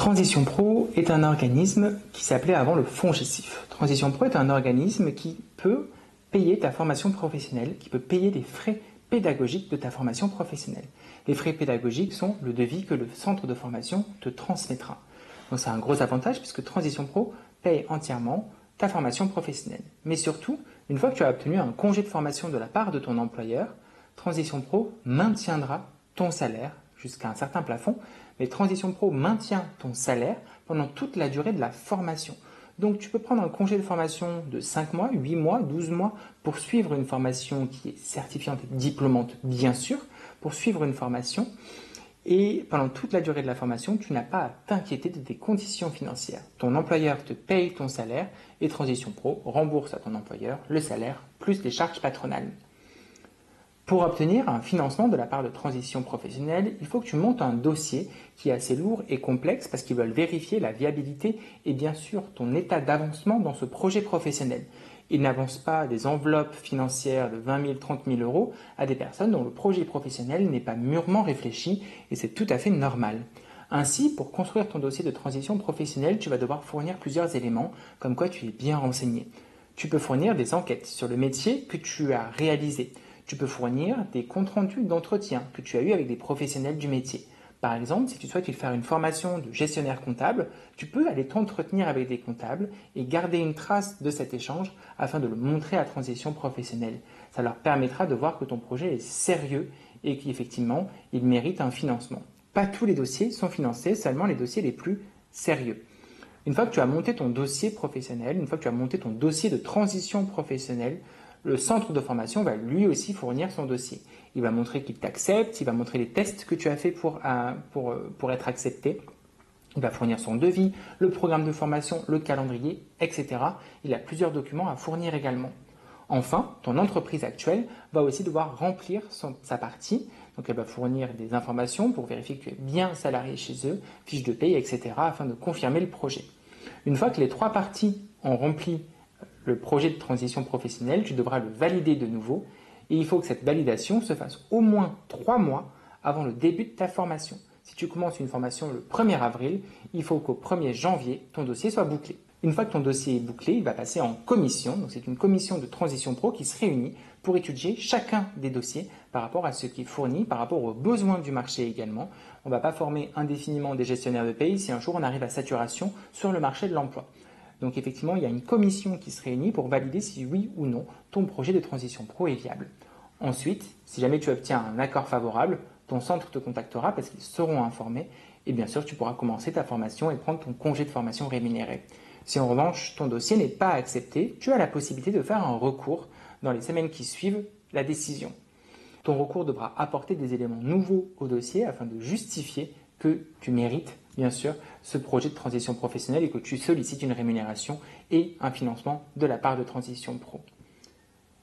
Transition Pro est un organisme qui s'appelait avant le FONGICIF. Transition Pro est un organisme qui peut payer ta formation professionnelle, qui peut payer les frais pédagogiques de ta formation professionnelle. Les frais pédagogiques sont le devis que le centre de formation te transmettra. Donc c'est un gros avantage puisque Transition Pro paye entièrement ta formation professionnelle. Mais surtout, une fois que tu as obtenu un congé de formation de la part de ton employeur, Transition Pro maintiendra ton salaire jusqu'à un certain plafond, mais Transition Pro maintient ton salaire pendant toute la durée de la formation. Donc tu peux prendre un congé de formation de 5 mois, 8 mois, 12 mois pour suivre une formation qui est certifiante et diplômante, bien sûr, pour suivre une formation. Et pendant toute la durée de la formation, tu n'as pas à t'inquiéter de tes conditions financières. Ton employeur te paye ton salaire et Transition Pro rembourse à ton employeur le salaire plus les charges patronales. Pour obtenir un financement de la part de Transition Professionnelle, il faut que tu montes un dossier qui est assez lourd et complexe parce qu'ils veulent vérifier la viabilité et bien sûr ton état d'avancement dans ce projet professionnel. Ils n'avancent pas des enveloppes financières de 20 000, 30 000 euros à des personnes dont le projet professionnel n'est pas mûrement réfléchi et c'est tout à fait normal. Ainsi, pour construire ton dossier de transition professionnelle, tu vas devoir fournir plusieurs éléments comme quoi tu es bien renseigné. Tu peux fournir des enquêtes sur le métier que tu as réalisé. Tu peux fournir des comptes rendus d'entretien que tu as eu avec des professionnels du métier. Par exemple, si tu souhaites faire une formation de gestionnaire comptable, tu peux aller t'entretenir avec des comptables et garder une trace de cet échange afin de le montrer à Transition Professionnelle. Ça leur permettra de voir que ton projet est sérieux et qu'effectivement, il mérite un financement. Pas tous les dossiers sont financés, seulement les dossiers les plus sérieux. Une fois que tu as monté ton dossier professionnel, une fois que tu as monté ton dossier de transition professionnelle, le centre de formation va lui aussi fournir son dossier. Il va montrer qu'il t'accepte, il va montrer les tests que tu as fait pour être accepté. Il va fournir son devis, le programme de formation, le calendrier, etc. Il a plusieurs documents à fournir également. Enfin, ton entreprise actuelle va aussi devoir remplir sa partie. Donc, elle va fournir des informations pour vérifier que tu es bien salarié chez eux, fiche de paye, etc. afin de confirmer le projet. Une fois que les trois parties ont rempli le projet de transition professionnelle, tu devras le valider de nouveau et il faut que cette validation se fasse au moins 3 mois avant le début de ta formation. Si tu commences une formation le 1er avril, il faut qu'au 1er janvier, ton dossier soit bouclé. Une fois que ton dossier est bouclé, il va passer en commission. Donc c'est une commission de transition pro qui se réunit pour étudier chacun des dossiers par rapport à ce qui est fourni, par rapport aux besoins du marché également. On ne va pas former indéfiniment des gestionnaires de paye si un jour on arrive à saturation sur le marché de l'emploi. Donc effectivement, il y a une commission qui se réunit pour valider si oui ou non ton projet de transition pro est viable. Ensuite, si jamais tu obtiens un accord favorable, ton centre te contactera parce qu'ils seront informés et bien sûr, tu pourras commencer ta formation et prendre ton congé de formation rémunéré. Si en revanche, ton dossier n'est pas accepté, tu as la possibilité de faire un recours dans les semaines qui suivent la décision. Ton recours devra apporter des éléments nouveaux au dossier afin de justifier que tu mérites, bien sûr, ce projet de transition professionnelle et que tu sollicites une rémunération et un financement de la part de Transition Pro.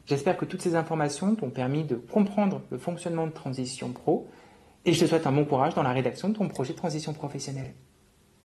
J'espère que toutes ces informations t'ont permis de comprendre le fonctionnement de Transition Pro et je te souhaite un bon courage dans la rédaction de ton projet de transition professionnelle.